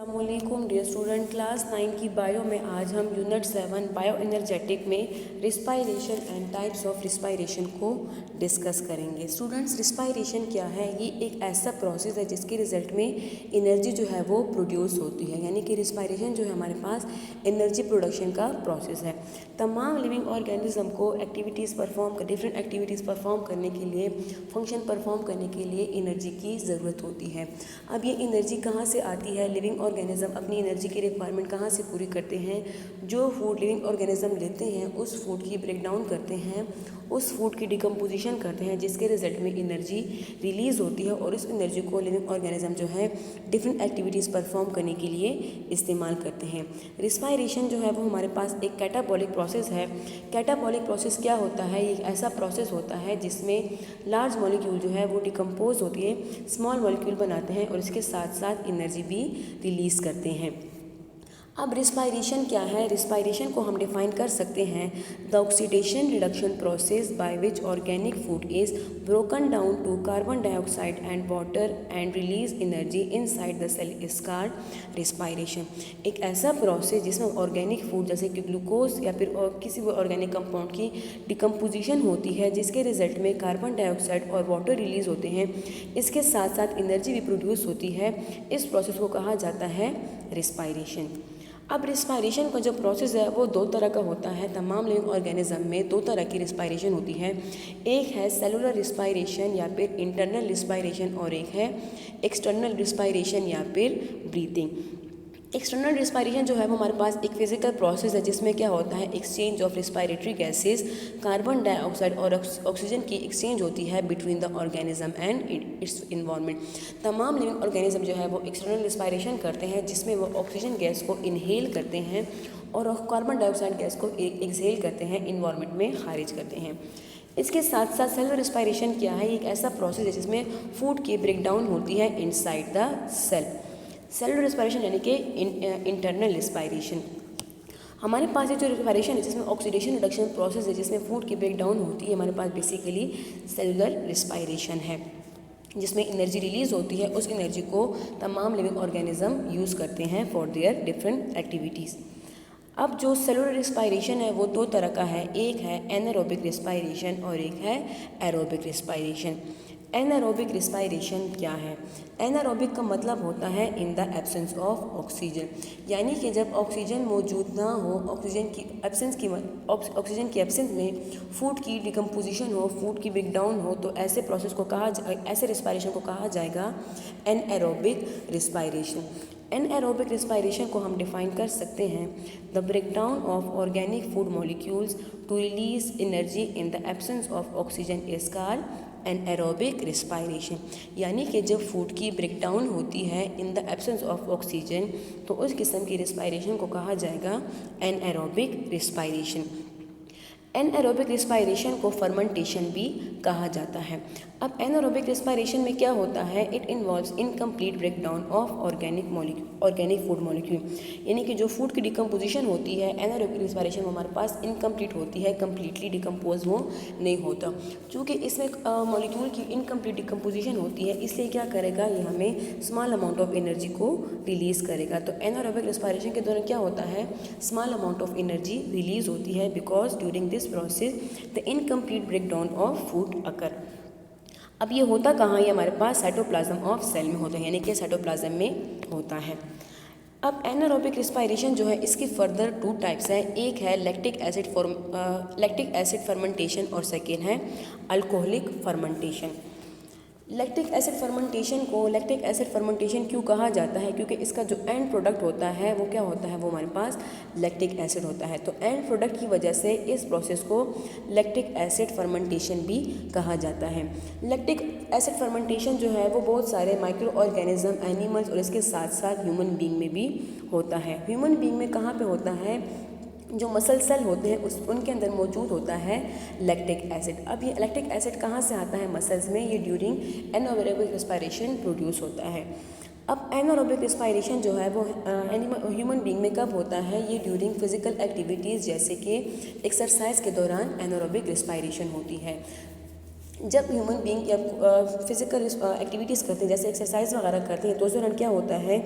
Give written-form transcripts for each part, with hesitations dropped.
अस्सलामुअलैकुम dear student, class 9 की bio में आज हम यूनिट 7 बायो एनर्जेटिक में respiration and types of respiration को डिस्कस करेंगे। स्टूडेंट्स, रिस्पायरेशन क्या है? ये एक ऐसा प्रोसेस है जिसके रिजल्ट में एनर्जी जो है वो प्रोड्यूस होती है, यानी कि रिस्पायरेशन जो है हमारे पास एनर्जी प्रोडक्शन का प्रोसेस है। तमाम लिविंग ऑर्गेनिज्म को डिफरेंट एक्टिविटीज़ परफॉर्म करने के लिए, फंक्शन परफॉर्म करने के लिए एनर्जी की ज़रूरत होती है। अब ये एनर्जी कहाँ से आती है? लिविंग ऑर्गेनिज्म अपनी एनर्जी की रिक्वायरमेंट कहाँ से पूरी करते हैं? जो फूड लिविंग ऑर्गेनिज्म लेते हैं उस फूड की ब्रेक डाउन करते हैं, उस फूड की डिकम्पोजिशन करते हैं, जिसके रिजल्ट में एनर्जी रिलीज़ होती है और उस एनर्जी को लिविंग ऑर्गेनिज्म जो है डिफरेंट एक्टिविटीज़ परफॉर्म करने के लिए इस्तेमाल करते हैं। रिस्पायरेशन जो है वो हमारे पास एक कैटाबॉलिक प्रोसेस है। कैटाबॉलिक प्रोसेस क्या होता है? एक ऐसा प्रोसेस होता है जिसमें लार्ज मॉलिक्यूल जो है वो डिकम्पोज होती है, स्मॉल मॉलिक्यूल बनाते हैं और इसके साथ साथ एनर्जी भी रिलीज़ करते हैं। अब रिस्पायरेशन क्या है? रिस्पायरेशन को हम डिफाइन कर सकते हैं, the oxidation reduction process by which organic food is broken down to carbon dioxide and water and release energy inside the cell is called respiration. एक ऐसा प्रोसेस जिसमें ऑर्गेनिक फूड जैसे कि ग्लूकोज या फिर किसी भी ऑर्गेनिक कंपाउंड की डिकम्पोजिशन होती है, जिसके रिजल्ट में कार्बन डाइऑक्साइड और वाटर रिलीज होते हैं, इसके साथ साथ एनर्जी भी प्रोड्यूस होती है। इस प्रोसेस को कहा जाता है रिस्पायरेशन। अब रिस्पायरेशन का जो प्रोसेस है वो दो तरह का होता है। तमाम लिविंग ऑर्गेनिज्म में दो तरह की रिस्पायरेशन होती है। एक है सेलुलर रिस्पायरेशन या फिर इंटरनल रिस्पायरेशन और एक है एक्सटर्नल रिस्पायरेशन या फिर ब्रीथिंग। एक्सटर्नल रिस्पायरेशन जो है वो हमारे पास एक फिजिकल प्रोसेस है जिसमें क्या होता है, exchange of respiratory gases, carbon dioxide और ऑक्सीजन की एक्सचेंज होती है between the organism and it's environment. तमाम लिविंग ऑर्गेनिज्म जो है वो एक्सटर्नल रिस्पायरेशन करते हैं जिसमें वो ऑक्सीजन गैस को इनहेल करते हैं और कार्बन डाइऑक्साइड गैस को एक्सहेल करते हैं, इन्वायरमेंट में खारिज करते हैं। इसके साथ साथ सेलुलर रिस्पायरेशन क्या है? एक ऐसा प्रोसेस है जिसमें फूड की ब्रेक डाउन होती है inside the cell. Cellular respiration यानी कि इंटरनल रिस्पायरेशन। हमारे पास ये जो रिस्पायरेशन है जिसमें ऑक्सीडेशन रिडक्शन प्रोसेस है, जिसमें फूड की ब्रेक डाउन होती है, हमारे पास बेसिकली सेलुलर रिस्पायरेशन है जिसमें एनर्जी रिलीज़ होती है। उस एनर्जी को तमाम लिविंग ऑर्गेनिज्म यूज़ करते हैं फॉर देयर डिफरेंट एक्टिविटीज़। अब जो सेलुलर रिस्पायरेशन है वो दो तरह का है, एक है एनारोबिक रिस्पायरेशन और एक है एरोबिक रिस्पायरेशन। एनारोबिक रिस्पायरेशन क्या है? एनारोबिक का मतलब होता है in the absence of oxygen, यानी कि जब ऑक्सीजन मौजूद ना हो, ऑक्सीजन की एब्सेंस में फूड की डिकम्पोजिशन हो, फूड की ब्रेक डाउन हो, तो ऐसे प्रोसेस को ऐसे रिस्पायरेशन को कहा जाएगा एनएरोबिक रिस्पायरेशन। एनएरोबिक रिस्पायरेशन को हम डिफाइन कर सकते हैं, the breakdown of organic food molecules to release energy in the absence of oxygen is called anaerobic respiration. यानी कि जब फूड की ब्रेकडाउन होती है in the absence of oxygen, तो उस किस्म की रिस्पायरेशन को कहा जाएगा एनएरोबिक रिस्पायरेशन। एनएरोबिक रिस्पायरेशन को फर्मेंटेशन भी कहा जाता है। अब एनारोबिक रिस्पायरेशन में क्या होता है? It involves incomplete breakdown of organic food molecule, यानी कि जो फूड की डिकम्पोजिशन होती है एनारोबिक रिस्पायरेशन में हमारे पास इनकम्प्लीट होती है, कम्प्लीटली डिकम्पोज वो नहीं होता। चूँकि इसमें मॉलिक्यूल की इनकम्प्लीट डिकम्पोजिशन होती है, इसलिए क्या करेगा, ये हमें स्मॉल अमाउंट ऑफ एनर्जी को रिलीज़ करेगा। तो एनारोबिक रिस्पायरेशन के दौरान क्या होता है, small amount of energy release होती है because during this process the incomplete breakdown of food occur. अब ये होता कहाँ? ये हमारे पास साइटोप्लाज्म ऑफ सेल में होता है, यानी कि साइटोप्लाज्म में होता है। अब एनारोबिक रिस्पायरेशन जो है इसकी फर्दर टू टाइप्स हैं। एक है लैक्टिक एसिड फर्मेंटेशन और सेकेंड है alcoholic fermentation. Lactic acid fermentation क्यों कहा जाता है? क्योंकि इसका जो एंड प्रोडक्ट होता है वो क्या होता है, वो हमारे पास लैक्टिक एसिड होता है। तो एंड प्रोडक्ट की वजह से इस प्रोसेस को लैक्टिक एसिड फर्मेंटेशन भी कहा जाता है। लैक्टिक एसिड फर्मेंटेशन जो है वो बहुत सारे माइक्रो ऑर्गेनिज्म, एनिमल्स और इसके साथ साथ ह्यूमन बीइंग में भी होता है। ह्यूमन बीइंग में कहाँ पे होता है? जो मसल सेल होते हैं उनके अंदर मौजूद होता है लैक्टिक एसिड। अब ये लैक्टिक एसिड कहाँ से आता है मसल्स में? ये ड्यूरिंग एनारोबिक रिस्पायरेशन प्रोड्यूस होता है। अब एनारोबिक रिस्पायरेशन जो है वो ह्यूमन बीइंग में कब होता है? ये ड्यूरिंग फिजिकल एक्टिविटीज़ जैसे कि एक्सरसाइज के दौरान एनारोबिक रिस्पायरेशन होती है। जब ह्यूमन बीइंग या फिजिकल एक्टिविटीज़ करते हैं जैसे एक्सरसाइज वगैरह करते हैं तो उस दौरान क्या होता है,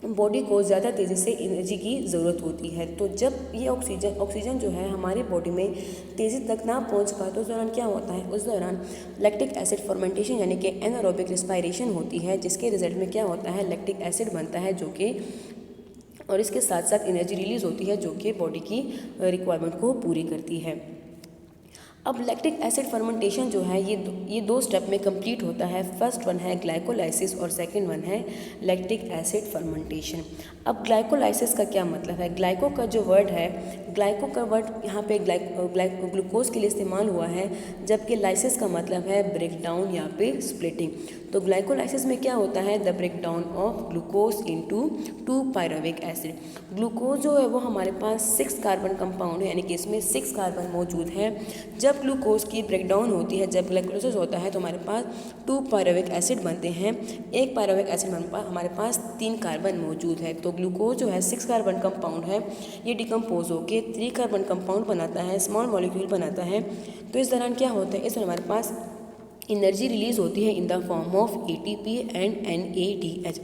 बॉडी को ज़्यादा तेज़ी से एनर्जी की ज़रूरत होती है। तो जब ये ऑक्सीजन जो है हमारी बॉडी में तेज़ी तक ना पहुंच पाए तो उस दौरान क्या होता है, उस दौरान लैक्टिक एसिड फर्मेंटेशन यानी कि एनारोबिक रिस्पायरेशन होती है, जिसके रिजल्ट में क्या होता है, लैक्टिक एसिड बनता है जो कि और इसके साथ साथ एनर्जी रिलीज़ होती है जो कि बॉडी की रिक्वायरमेंट को पूरी करती है। अब लैक्टिक एसिड फर्मेंटेशन जो है ये दो स्टेप में कंप्लीट होता है। फर्स्ट वन है ग्लाइकोलाइसिस और सेकंड वन है लैक्टिक एसिड फर्मेंटेशन। अब ग्लाइकोलाइसिस का क्या मतलब है, ग्लाइको का जो वर्ड है, ग्लाइको का वर्ड यहाँ पे ग्लूकोज के लिए इस्तेमाल हुआ है, जबकि लाइसिस का मतलब है ब्रेक डाउन या फिर स्प्लिटिंग। तो ग्लाइकोलाइसिस में क्या होता है, the break down of glucose into 2 pyruvic acid. Glucose जो है वो हमारे पास 6 कार्बन कंपाउंड है, यानी कि इसमें 6 कार्बन मौजूद है। जब ग्लूकोज की ब्रेकडाउन होती है, जब ग्लाइकोलाइसिस होता है तो हमारे पास 2 पायरुविक एसिड बनते हैं। एक पायरुविक एसिड हमारे पास 3 कार्बन मौजूद है। तो ग्लूकोज जो है 6 कार्बन कंपाउंड है, ये डिकम्पोज होकर 3 कार्बन कंपाउंड बनाता है, स्मॉल मॉलिक्यूल बनाता है। तो इस दौरान क्या होता है, इस दौरान हमारे पास एनर्जी रिलीज होती है in the form of ATP and NADH।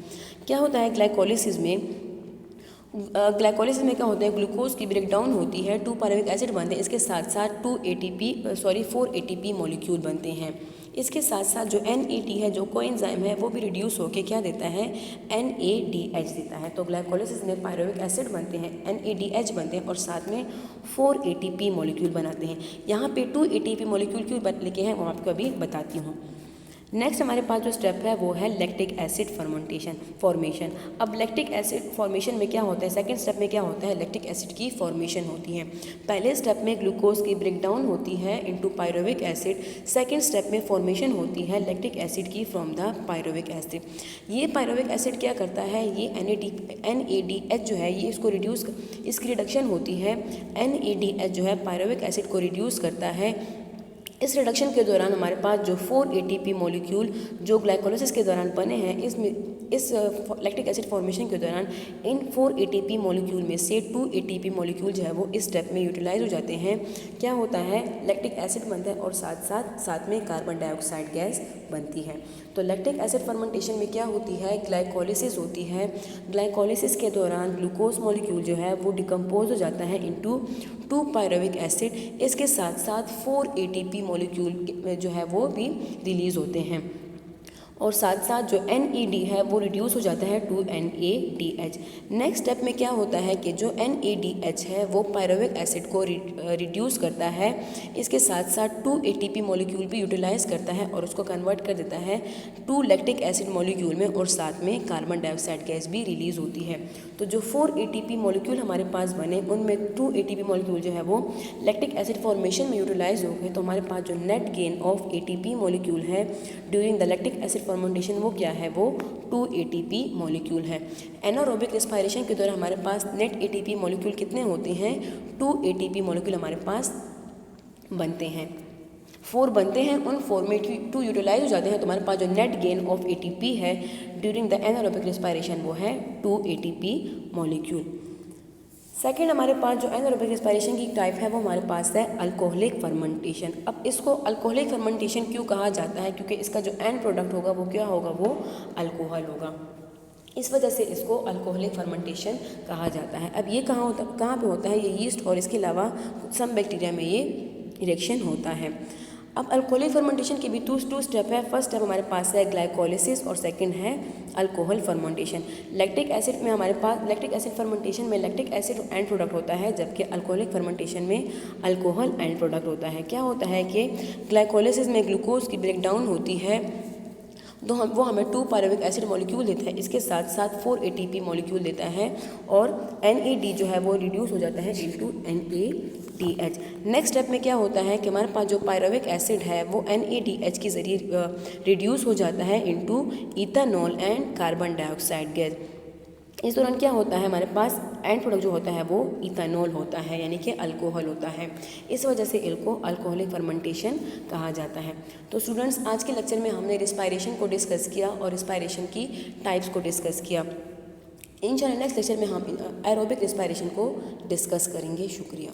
क्या होता है ग्लाइकोलिसिस में, ग्लाइकोलिसिस में क्या होता है, ग्लूकोज की ब्रेकडाउन होती है, 2 पायरुविक एसिड बनते हैं, इसके साथ साथ 4 ATP मॉलिक्यूल बनते हैं। इसके साथ साथ जो NAD है, जो कोएंजाइम है, वो भी रिड्यूस होकर क्या देता है, NADH देता है। तो ग्लाइकोलिसिस में पायरुविक एसिड बनते हैं, NADH बनते हैं और साथ में 4 ATP मॉलिक्यूल बनाते हैं। यहाँ पे 2 ATP मॉलिक्यूल क्यों लिखे हैं वो आपको अभी बताती हूँ। नेक्स्ट हमारे पास जो स्टेप है वो है लैक्टिक एसिड फॉर्मेशन। अब लैक्टिक एसिड फॉर्मेशन में क्या होता है, सेकंड स्टेप में क्या होता है, लैक्टिक एसिड की फॉर्मेशन होती है। पहले स्टेप में ग्लूकोज की ब्रेकडाउन होती है into pyruvic acid, second step में फॉर्मेशन होती है लैक्टिक एसिड की फ्रॉम द पायरुविक एसिड। ये पायरुविक एसिड क्या करता है, ये NADH जो है ये इसकी रिडक्शन होती है। NADH जो है पायरुविक एसिड को रिड्यूस करता है। इस रिडक्शन के दौरान हमारे पास जो 4 ATP मॉलिक्यूल जो ग्लाइकोलाइसिस के दौरान बने हैं, इस लैक्टिक एसिड फॉर्मेशन के दौरान इन 4 ATP मॉलिक्यूल में से 2 ATP मॉलिक्यूल जो है वो इस स्टेप में यूटिलाइज हो जाते हैं। क्या होता है, लैक्टिक एसिड बनता है और साथ में कार्बन डाइऑक्साइड गैस बनती है। तो लैक्टिक एसिड फर्मेंटेशन में क्या होती है, ग्लाइकोलिसिस होती है। ग्लाइकोलिसिस के दौरान ग्लूकोज मॉलिक्यूल जो है वो डिकम्पोज हो जाता है इनटू 2 पायरुविक एसिड। इसके साथ साथ 4 ATP मॉलिक्यूल जो है वो भी रिलीज़ होते हैं और साथ साथ जो NAD है वो रिड्यूस हो जाता है टू NADH। नेक्स्ट स्टेप में क्या होता है कि जो NADH है वो पायरुविक एसिड को रिड्यूस करता है, इसके साथ साथ 2 ATP मॉलिक्यूल भी यूटिलाइज करता है और उसको कन्वर्ट कर देता है 2 लैक्टिक एसिड मॉलिक्यूल में और साथ में कार्बन डाइऑक्साइड गैस भी रिलीज़ होती है। तो जो 4 ATP मॉलिक्यूल हमारे पास बने उनमें 2 ATP मॉलिक्यूल जो है वो लैक्टिक एसिड फॉर्मेशन में यूटिलाइज हो गए। तो हमारे पास जो net gain of ATP molecule है during the lactic acid fermentation वो क्या है, वो 2 ATP मॉलिक्यूल है। एनारोबिक रिस्पायरेशन के दौरान हमारे पास नेट ATP मॉलिक्यूल कितने होते हैं, 2 ATP मॉलिक्यूल हमारे पास बनते हैं, 4 बनते हैं, उन 4 में 2 यूटिलाइज हो जाते हैं। तो हमारे पास जो नेट गेन ऑफ ATP है ड्यूरिंग द एनारोबिक रिस्पायरेशन वो है 2 ATP मॉलिक्यूल। सेकेंड हमारे पास जो एनारोबिक रिस्पायरेशन की टाइप है वो हमारे पास है अल्कोहलिक फर्मेंटेशन। अब इसको अल्कोहलिक फर्मेंटेशन क्यों कहा जाता है, क्योंकि इसका जो एंड प्रोडक्ट होगा वो क्या होगा, वो अल्कोहल होगा, इस वजह से इसको अल्कोहलिक फर्मेंटेशन कहा जाता है। अब ये कहाँ पे होता है, ये यीस्ट और इसके अलावा सम बैक्टीरिया में ये रिएक्शन होता है। अब अल्कोहलिक फर्मेंटेशन के भी 2 स्टेप है। फर्स्ट स्टेप हमारे पास है ग्लाइकोलिसिस और सेकंड है अल्कोहल फर्मेंटेशन। लैक्टिक एसिड में हमारे पास लैक्टिक एसिड फर्मेंटेशन में लैक्टिक एसिड एंड प्रोडक्ट होता है, जबकि अल्कोहलिक फर्मेंटेशन में अल्कोहल एंड प्रोडक्ट होता है। क्या होता है कि ग्लाइकोलिसिस में ग्लूकोज की ब्रेकडाउन होती है तो वो हमें 2 पायरुविक एसिड मॉलिक्यूल देता है, इसके साथ साथ 4 ATP मॉलिक्यूल देता है और NAD जो है वो रिड्यूस हो जाता है इनटू NADH। नेक्स्ट स्टेप में क्या होता है कि हमारे पास जो पायरुविक एसिड है वो NADH के ज़रिए रिड्यूस हो जाता है into ethanol and carbon dioxide gas. इस दौरान क्या होता है, हमारे पास एंड प्रोडक्ट जो होता है वो इथेनॉल होता है, यानी कि अल्कोहल होता है। इस वजह से इनको अल्कोहलिक फर्मेंटेशन कहा जाता है। तो स्टूडेंट्स, आज के लेक्चर में हमने रिस्पायरेशन को डिस्कस किया और रिस्पायरेशन की टाइप्स को डिस्कस किया। इंशाल्लाह नेक्स्ट लेक्चर में हम एरोबिक रिस्पायरेशन को डिस्कस करेंगे। शुक्रिया।